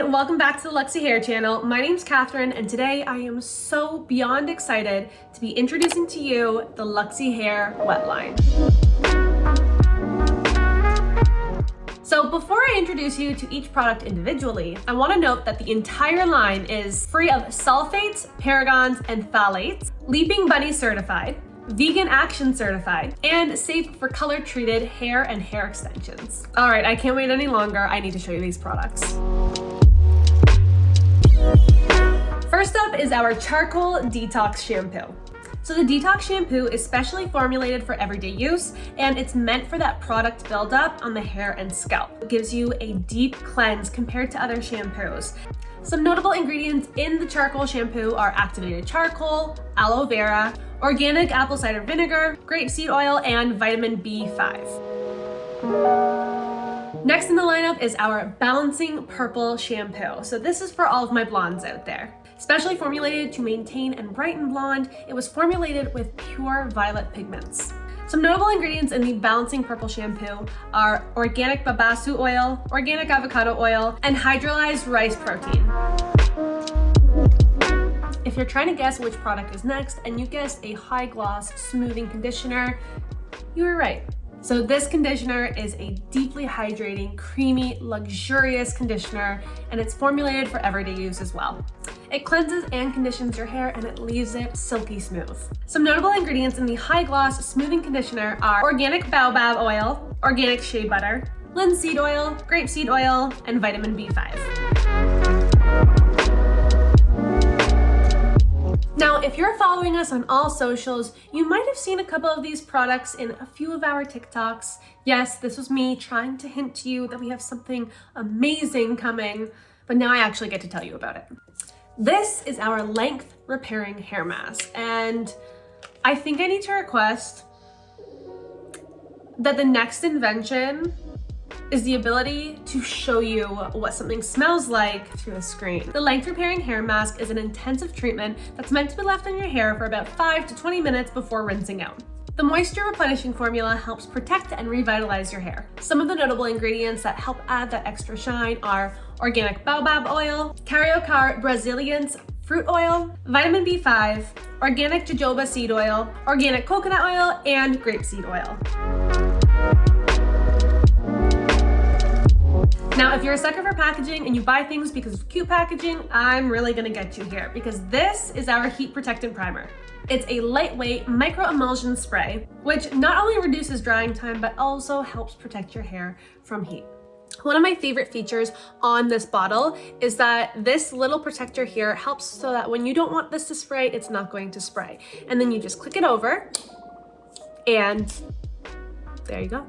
everyone, welcome back to the Luxy Hair channel. My name's Catherine and today I am so beyond excited to be introducing to you the Luxy Hair wet line. So before I introduce you to each product individually, I want to note that the entire line is free of sulfates, paragons, and phthalates, Leaping Bunny certified, Vegan Action certified, and safe for color treated hair and hair extensions. All right, I can't wait any longer. I need to show you these products. First up is our Charcoal Detox Shampoo. So the Detox Shampoo is specially formulated for everyday use, and it's meant for that product buildup on the hair and scalp. It gives you a deep cleanse compared to other shampoos. Some notable ingredients in the charcoal shampoo are activated charcoal, aloe vera, organic apple cider vinegar, grapeseed oil, and vitamin B5. Next in the lineup is our Balancing Purple Shampoo. So this is for all of my blondes out there. Specially formulated to maintain and brighten blonde, it was formulated with pure violet pigments. Some notable ingredients in the Balancing Purple Shampoo are organic babasu oil, organic avocado oil, and hydrolyzed rice protein. If you're trying to guess which product is next and you guessed a high gloss smoothing conditioner, you were right. So this conditioner is a deeply hydrating, creamy, luxurious conditioner, and it's formulated for everyday use as well. It cleanses and conditions your hair and it leaves it silky smooth. Some notable ingredients in the high gloss smoothing conditioner are organic baobab oil, organic shea butter, linseed oil, grapeseed oil, and vitamin B5. Now, if you're following us on all socials, you might have seen a couple of these products in a few of our TikToks. Yes, this was me trying to hint to you that we have something amazing coming, but now I actually get to tell you about it. This is our length repairing hair mask, and I think I need to request that the next invention is the ability to show you what something smells like through a screen. The length repairing hair mask is an intensive treatment that's meant to be left on your hair for about 5 to 20 minutes before rinsing out. The moisture replenishing formula helps protect and revitalize your hair. Some of the notable ingredients that help add that extra shine are organic baobab oil, Cariocar Brazilians fruit oil, vitamin B5, organic jojoba seed oil, organic coconut oil, and grapeseed oil. Now, if you're a sucker for packaging and you buy things because of cute packaging, I'm really gonna get you here because this is our Heat Protectant Primer. It's a lightweight micro-emulsion spray, which not only reduces drying time, but also helps protect your hair from heat. One of my favorite features on this bottle is that this little protector here helps so that when you don't want this to spray, it's not going to spray. And then you just click it over and there you go.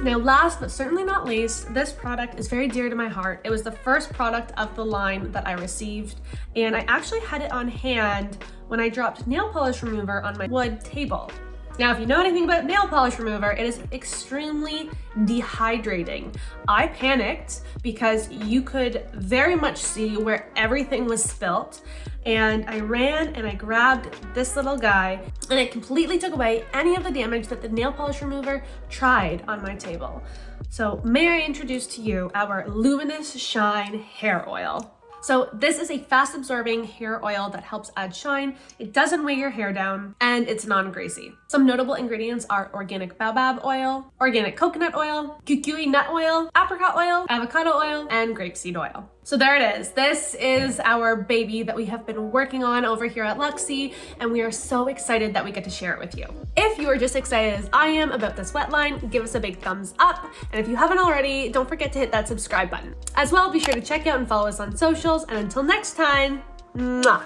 Now, last but certainly not least, this product is very dear to my heart. It was the first product of the line that I received, and I actually had it on hand when I dropped nail polish remover on my wood table. Now, if you know anything about nail polish remover, it is extremely dehydrating. I panicked because you could very much see where everything was spilt, and I ran and I grabbed this little guy and it completely took away any of the damage that the nail polish remover tried on my table. So may I introduce to you our Luminous Shine Hair Oil. So this is a fast absorbing hair oil that helps add shine, it doesn't weigh your hair down, and it's non-greasy. Some notable ingredients are organic baobab oil, organic coconut oil, kukui nut oil, apricot oil, avocado oil, and grapeseed oil. So there it is. This is our baby that we have been working on over here at Luxy, and we are so excited that we get to share it with you. If you are just excited as I am about this wet line, give us a big thumbs up. And if you haven't already, don't forget to hit that subscribe button. As well, be sure to check out and follow us on socials. And until next time, mwah.